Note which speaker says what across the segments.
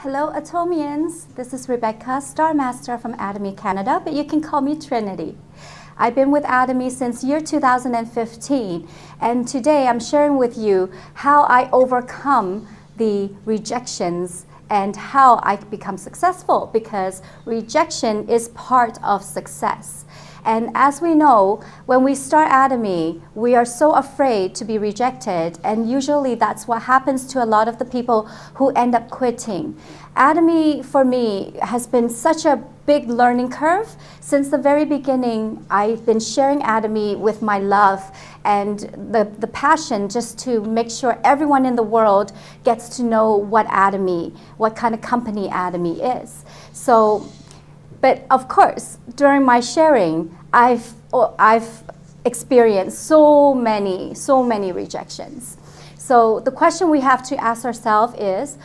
Speaker 1: Hello Atomians, this is Rebecca, Star Master from Atomy Canada, but you can call me Trinity. I've been with Atomy since year 2015, and today I'm sharing with you how I overcome the rejections and how I become successful, because rejection is part of success. And as we know, when we start Atomy, we are so afraid to be rejected, and usually that's what happens to a lot of the people who end up quitting. Atomy, for me, has been such a big learning curve. Since the very beginning, I've been sharing Atomy with my love and the passion just to make sure everyone in the world gets to know what Atomy, what kind of company Atomy is. But of course, during my sharing, I've experienced so many rejections. So the question we have to ask ourselves is,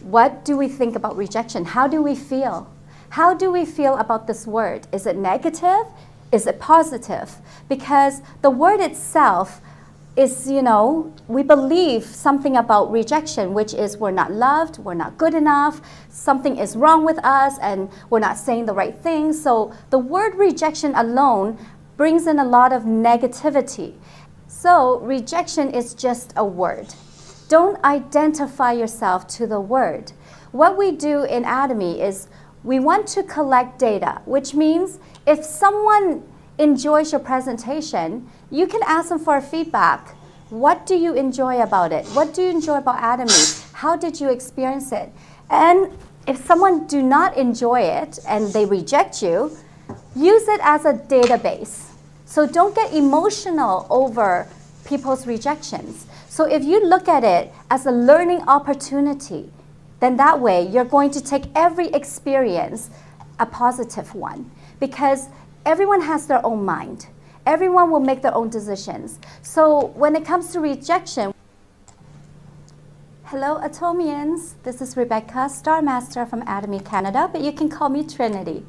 Speaker 1: what do we think about rejection? How do we feel? How do we feel about this word? Is it negative? Is it positive? Because the word itself is, we believe something about rejection, which is we're not loved, we're not good enough, something is wrong with us, and we're not saying the right thing. So the word rejection alone brings in a lot of negativity. So rejection is just a word. Don't identify yourself to the word. What we do in Atomy is we want to collect data, which means if someone enjoys your presentation, you can ask them for feedback. What do you enjoy about it? What do you enjoy about Atomy? How did you experience it? And if someone do not enjoy it and they reject you, use it as a database. So don't get emotional over people's rejections. So if you look at it as a learning opportunity, then that way you're going to take every experience a positive one, because everyone has their own mind. Everyone will make their own decisions. So when it comes to rejection, hello Atomians, this is Rebecca, Star Master from Atomy Canada, but you can call me Trinity.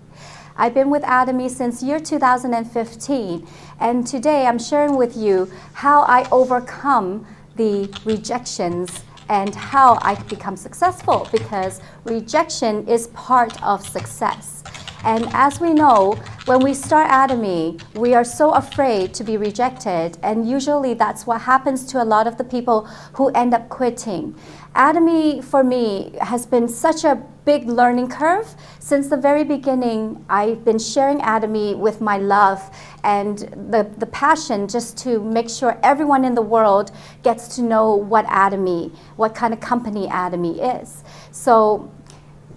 Speaker 1: I've been with Atomy since year 2015, and today I'm sharing with you how I overcome the rejections and how I become successful, because rejection is part of success. And as we know, when we start Atomy, we are so afraid to be rejected, and usually that's what happens to a lot of the people who end up quitting. Atomy, for me, has been such a big learning curve. Since the very beginning, I've been sharing Atomy with my love and the passion just to make sure everyone in the world gets to know what Atomy, what kind of company Atomy is.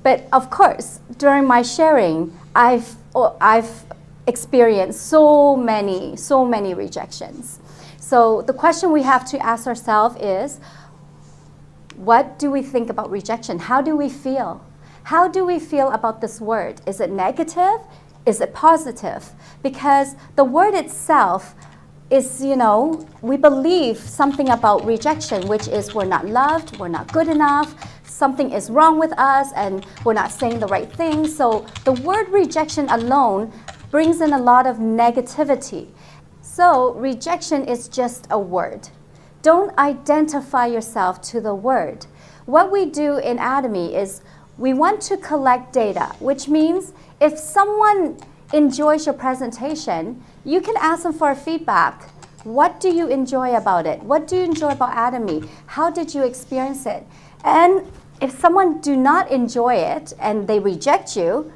Speaker 1: But of course, during my sharing, I've experienced so many rejections. So the question we have to ask ourselves is, what do we think about rejection? How do we feel? How do we feel about this word? Is it negative? Is it positive? Because the word itself is, we believe something about rejection, which is we're not loved, we're not good enough, something is wrong with us, and we're not saying the right thing. So the word rejection alone brings in a lot of negativity. So rejection is just a word. Don't identify yourself to the word. What we do in Atomy is we want to collect data, which means if someone enjoys your presentation, you can ask them for feedback. What do you enjoy about it? What do you enjoy about Atomy? How did you experience it? And if someone do not enjoy it and they reject you,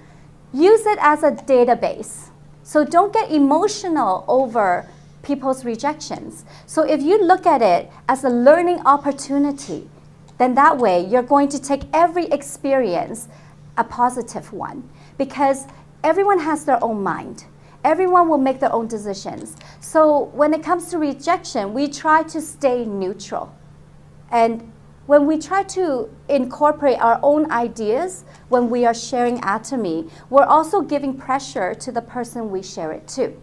Speaker 1: use it as a database. So don't get emotional over people's rejections. So if you look at it as a learning opportunity, then that way you're going to take every experience a positive one, because everyone has their own mind. Everyone will make their own decisions. So when it comes to rejection, we try to stay neutral. And when we try to incorporate our own ideas when we are sharing Atomy, we're also giving pressure to the person we share it to.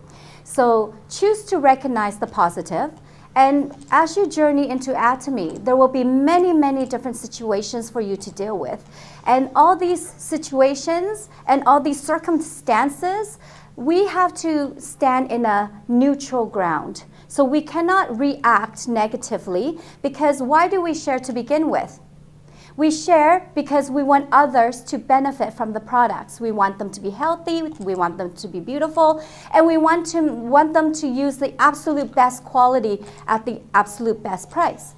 Speaker 1: So choose to recognize the positive. And as you journey into Atomy, there will be many different situations for you to deal with. And all these situations and all these circumstances, we have to stand in a neutral ground. So we cannot react negatively, because why do we share to begin with? We share because we want others to benefit from the products. We want them to be healthy, we want them to be beautiful, and we want them to use the absolute best quality at the absolute best price.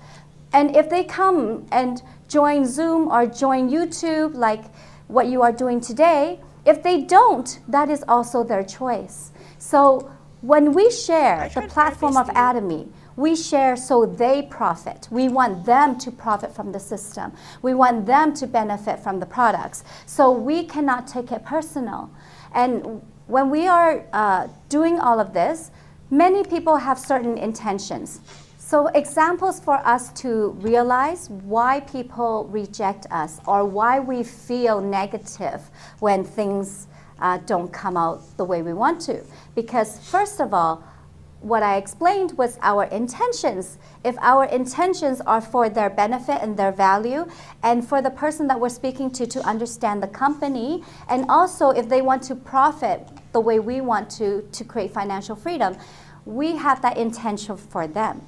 Speaker 1: And if they come and join Zoom or join YouTube like what you are doing today, if they don't, that is also their choice. So when we share the platform of Atomy, we share so they profit. We want them to profit from the system. We want them to benefit from the products. So we cannot take it personal. And when we are doing all of this, many people have certain intentions. So examples for us to realize why people reject us or why we feel negative when things don't come out the way we want to. Because first of all, what I explained was our intentions. If our intentions are for their benefit and their value, and for the person that we're speaking to understand the company, and also if they want to profit the way we want to create financial freedom, we have that intention for them.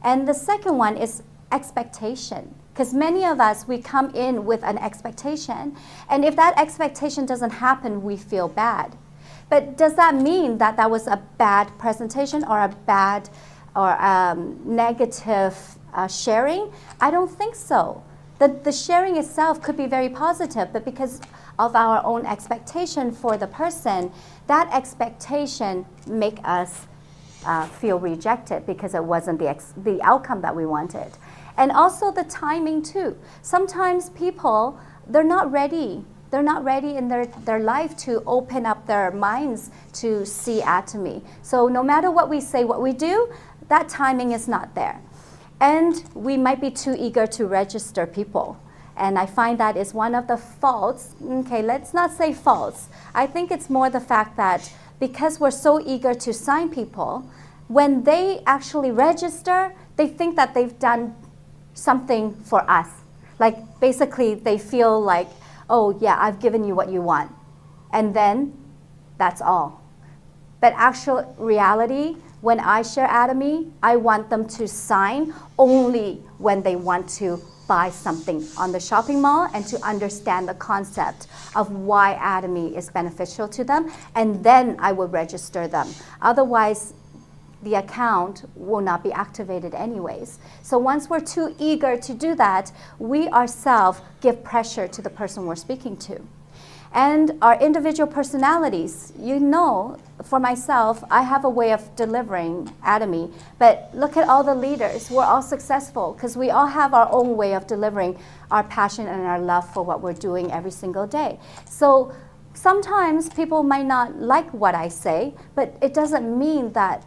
Speaker 1: And the second one is expectation. Because many of us, we come in with an expectation, and if that expectation doesn't happen, we feel bad. But does that mean that that was a bad presentation or a bad or negative sharing? I don't think so. The sharing itself could be very positive, but because of our own expectation for the person, that expectation make us feel rejected because it wasn't the outcome that we wanted. And also the timing too. Sometimes people, they're not ready. They're not ready in their life to open up their minds to see Atomy. So no matter what we say, what we do, that timing is not there. And we might be too eager to register people. And I find that is one of the faults. Okay, let's not say faults. I think it's more the fact that because we're so eager to sign people, when they actually register, they think that they've done something for us. Like basically they feel like, oh yeah, I've given you what you want. And then that's all. But actual reality, when I share Atomy, I want them to sign only when they want to buy something on the shopping mall and to understand the concept of why Atomy is beneficial to them, and then I will register them. Otherwise, the account will not be activated anyways. So once we're too eager to do that, we ourselves give pressure to the person we're speaking to. And our individual personalities, you know, for myself, I have a way of delivering Atomy, but look at all the leaders. We're all successful because we all have our own way of delivering our passion and our love for what we're doing every single day. So sometimes people might not like what I say, but it doesn't mean that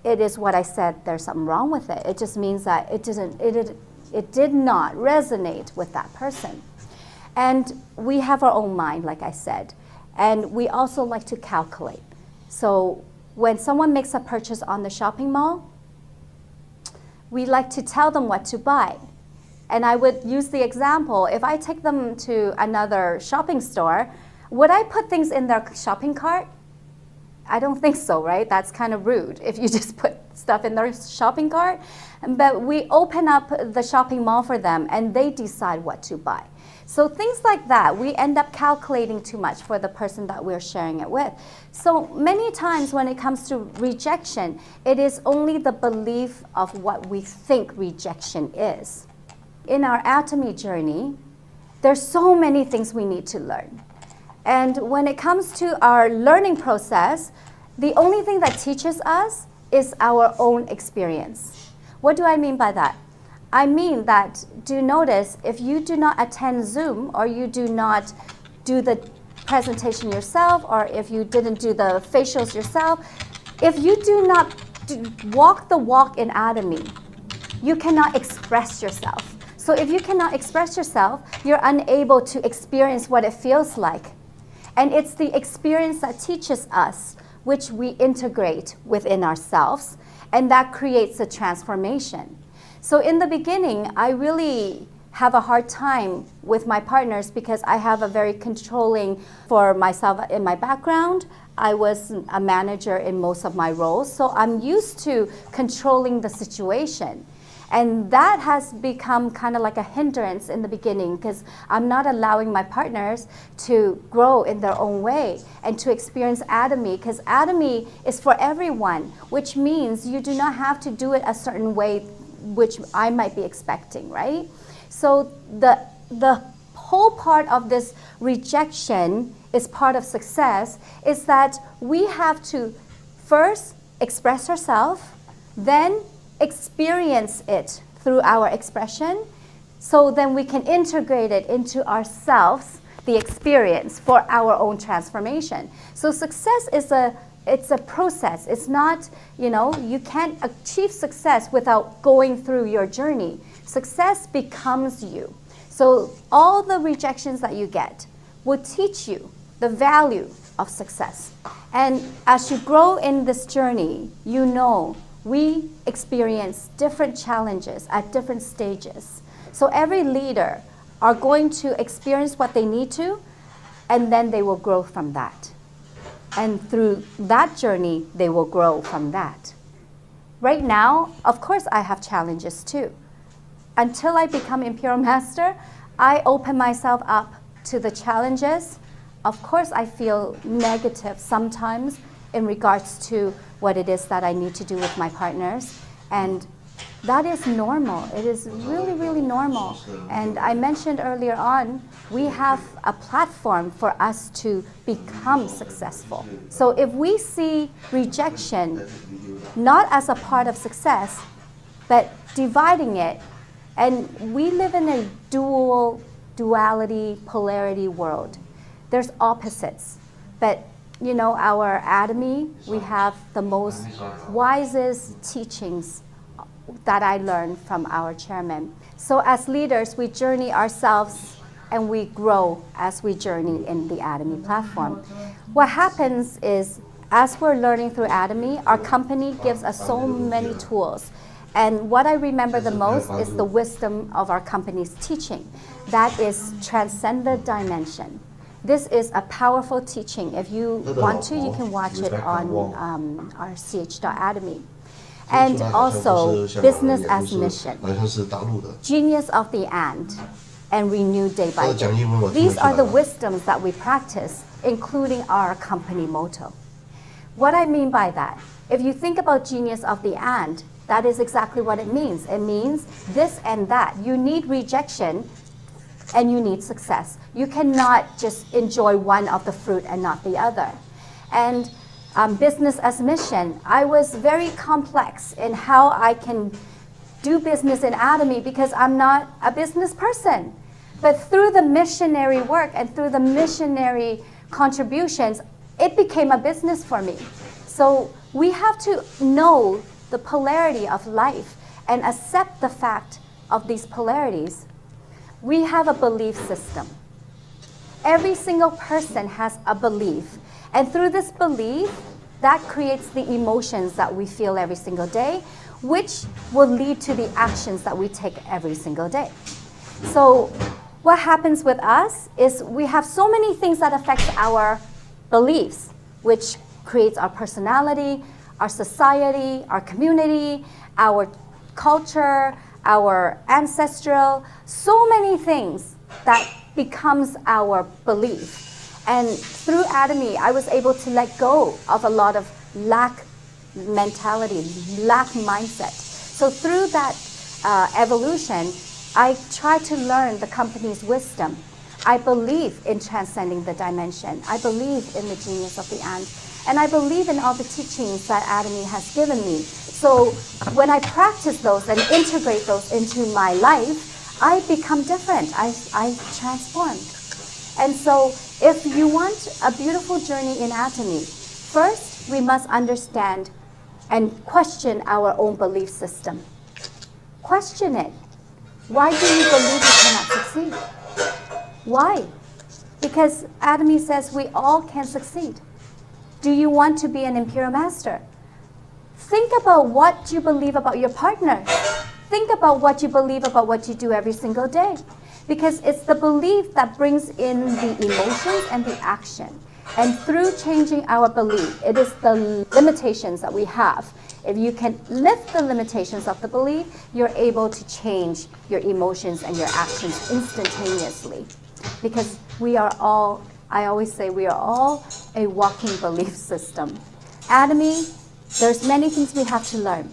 Speaker 1: it is what I said, there's something wrong with it. It just means that it did not resonate with that person. And we have our own mind, like I said. And we also like to calculate. So when someone makes a purchase on the shopping mall, we like to tell them what to buy. And I would use the example, if I take them to another shopping store, would I put things in their shopping cart? I don't think so, right? That's kind of rude if you just put stuff in their shopping cart. But we open up the shopping mall for them and they decide what to buy. So things like that, we end up calculating too much for the person that we're sharing it with. So many times when it comes to rejection, it is only the belief of what we think rejection is. In our Atomy journey, there's so many things we need to learn. And when it comes to our learning process, the only thing that teaches us is our own experience. What do I mean by that? I mean that, do notice, if you do not attend Zoom or you do not do the presentation yourself or if you didn't do the facials yourself, if you do not walk the walk in Atomy, you cannot express yourself. So if you cannot express yourself, you're unable to experience what it feels like. And it's the experience that teaches us, which we integrate within ourselves, and that creates a transformation. So in the beginning, I really have a hard time with my partners because I have a very controlling for myself in my background. I was a manager in most of my roles, so I'm used to controlling the situation. And that has become kind of like a hindrance in the beginning because I'm not allowing my partners to grow in their own way and to experience Atomy, because Atomy is for everyone, which means you do not have to do it a certain way which I might be expecting, right? So the whole part of this rejection is part of success, is that we have to first express ourselves, then experience it through our expression, so then we can integrate it into ourselves, the experience for our own transformation. So success is it's a process. It's not, you can't achieve success without going through your journey. Success becomes you. So all the rejections that you get will teach you the value of success. And as you grow in this journey, we experience different challenges at different stages. So every leader are going to experience what they need to, and then they will grow from that. And through that journey, they will grow from that. Right now, of course, I have challenges too. Until I become Imperial Master, I open myself up to the challenges. Of course, I feel negative sometimes in regards to what it is that I need to do with my partners. And that is normal. It is really, really normal. And I mentioned earlier on, we have a platform for us to become successful. So if we see rejection not as a part of success, but dividing it, and we live in a duality, polarity world. There's opposites. But our Atomy, we have the most wisest teachings that I learned from our chairman. So as leaders, we journey ourselves and we grow as we journey in the Atomy platform. What happens is, as we're learning through Atomy, our company gives us so many tools. And what I remember the most is the wisdom of our company's teaching. That is transcendent dimension. This is a powerful teaching. If you want to, you can watch it on our ch.atomy. And also, business as mission, genius of the and renew day by day. These are the wisdoms that we practice, including our company motto. What I mean by that, if you think about genius of the that is exactly what it means. It means this and that. You need rejection and you need success. You cannot just enjoy one of the fruit and not the other. And business as mission, I was very complex in how I can do business in Atomy because I'm not a business person. But through the missionary work and through the missionary contributions, it became a business for me. So we have to know the polarity of life and accept the fact of these polarities. We have a belief system. Every single person has a belief. And through this belief, that creates the emotions that we feel every single day, which will lead to the actions that we take every single day. So what happens with us is we have so many things that affect our beliefs, which creates our personality, our society, our community, our culture, our ancestral, so many things that becomes our belief. And through Atomy, I was able to let go of a lot of lack mentality, lack mindset. So through that evolution, I try to learn the company's wisdom. I believe in transcending the dimension. I believe in the genius of the and I believe in all the teachings that Atomy has given me. So when I practice those and integrate those into my life, I become different. I transform. And so if you want a beautiful journey in Atomy, first we must understand and question our own belief system. Question it. Why do you believe you cannot succeed? Why? Because Atomy says we all can succeed. Do you want to be an Imperial Master? Think about what you believe about your partner. Think about what you believe about what you do every single day. Because it's the belief that brings in the emotions and the action. And through changing our belief, it is the limitations that we have If you can lift the limitations of the belief, you're able to change your emotions and your actions instantaneously. Because we are all, I always say, we are all a walking belief system. Atomy, there's many things we have to learn.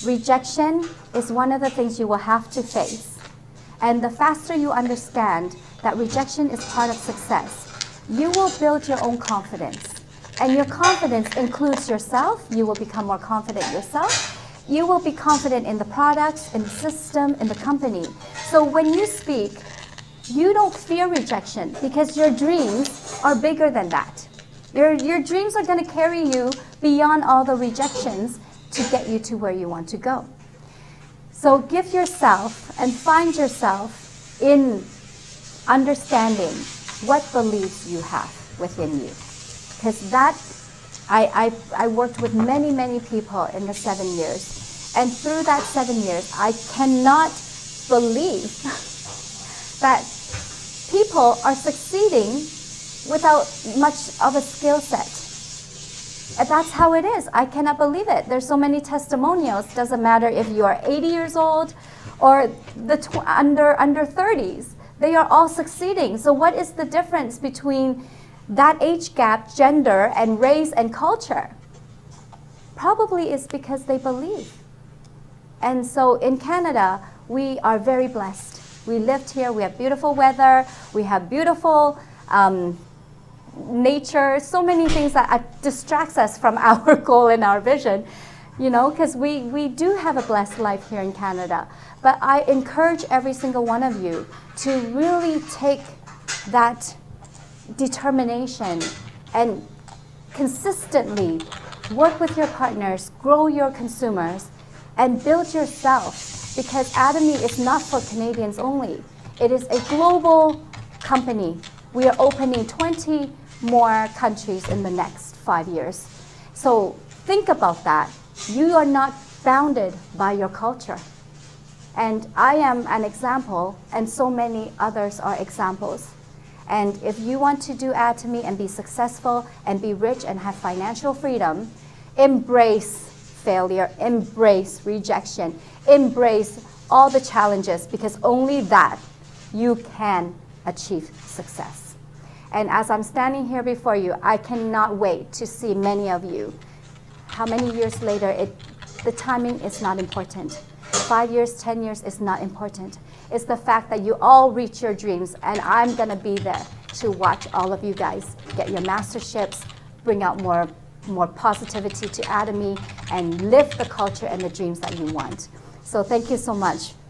Speaker 1: Rejection is one of the things you will have to face. And the faster you understand that rejection is part of success, you will build your own confidence. And your confidence includes yourself. You will become more confident yourself. You will be confident in the products, in the system, in the company. So when you speak, you don't fear rejection because your dreams are bigger than that. Your dreams are going to carry you beyond all the rejections to get you to where you want to go. So give yourself and find yourself in understanding what beliefs you have within you. Because that, I worked with many, many people in the 7 years. And through that 7 years, I cannot believe that people are succeeding without much of a skill set. And that's how it is. I cannot believe it. There's so many testimonials. Doesn't matter if you are 80 years old or the under 30s. They are all succeeding. So what is the difference between that age gap, gender, and race and culture? Probably is because they believe. And so in Canada, we are very blessed. We lived here, we have beautiful weather, we have beautiful nature, so many things that distracts us from our goal and our vision, you know, because we do have a blessed life here in Canada. But I encourage every single one of you to really take that determination and consistently work with your partners, grow your consumers, and build yourself, because Atomy is not for Canadians only. It is a global company. We are opening 20 more countries in the next 5 years. So think about that. You are not bounded by your culture. And I am an example, and so many others are examples. And if you want to do Atomy and be successful and be rich and have financial freedom, embrace failure, embrace rejection, embrace all the challenges, because only that you can achieve success. And as I'm standing here before you, I cannot wait to see many of you. How many years later, the timing is not important. 5 years, 10 years is not important. It's the fact that you all reach your dreams, and I'm going to be there to watch all of you guys get your masterships, bring out more positivity to Atomy, and live the culture and the dreams that you want. So thank you so much.